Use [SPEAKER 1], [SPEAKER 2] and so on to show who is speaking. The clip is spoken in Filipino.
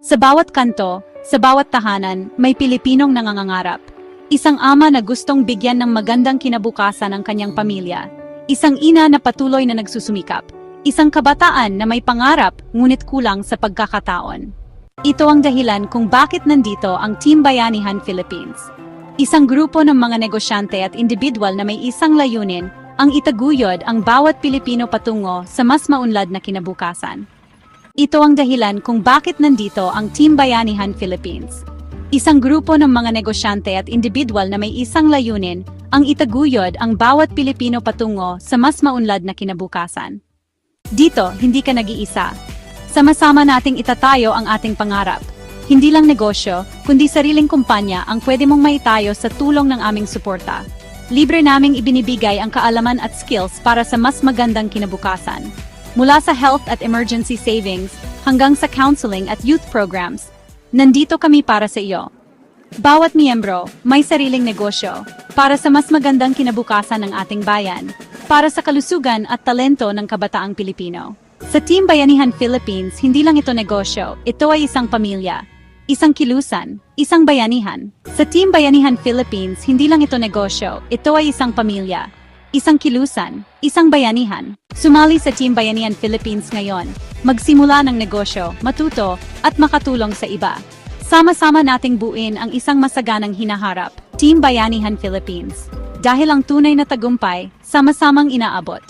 [SPEAKER 1] Sa bawat kanto, sa bawat tahanan, may Pilipinong nangangangarap. Isang ama na gustong bigyan ng magandang kinabukasan ang kanyang pamilya. Isang ina na patuloy na nagsusumikap. Isang kabataan na may pangarap ngunit kulang sa pagkakataon. Ito ang dahilan kung bakit nandito ang Team Bayanihan Philippines. Isang grupo ng mga negosyante at individual na may isang layunin, ang itaguyod ang bawat Pilipino patungo sa mas maunlad na kinabukasan. Ito ang dahilan kung bakit nandito ang Team Bayanihan Philippines. Isang grupo ng mga negosyante at individual na may isang layunin, ang itaguyod ang bawat Pilipino patungo sa mas maunlad na kinabukasan. Dito, hindi ka nag-iisa. Sama-sama nating itatayo ang ating pangarap. Hindi lang negosyo, kundi sariling kumpanya ang pwede mong maitayo sa tulong ng aming suporta. Libre naming ibinibigay ang kaalaman at skills para sa mas magandang kinabukasan. Mula sa health at emergency savings hanggang sa counseling at youth programs, nandito kami para sa iyo. Bawat miyembro may sariling negosyo para sa mas magandang kinabukasan ng ating bayan, para sa kalusugan at talento ng kabataang Pilipino. Sa Team Bayanihan Philippines, hindi lang ito negosyo, ito ay isang pamilya, isang kilusan, isang bayanihan. Sa Team Bayanihan Philippines, hindi lang ito negosyo, ito ay isang pamilya, isang kilusan, isang bayanihan. Sumali sa Team Bayanihan Philippines ngayon, magsimula ng negosyo, matuto, at makatulong sa iba. Sama-sama nating buuin ang isang masaganang hinaharap, Team Bayanihan Philippines. Dahil ang tunay na tagumpay, sama-samang inaabot.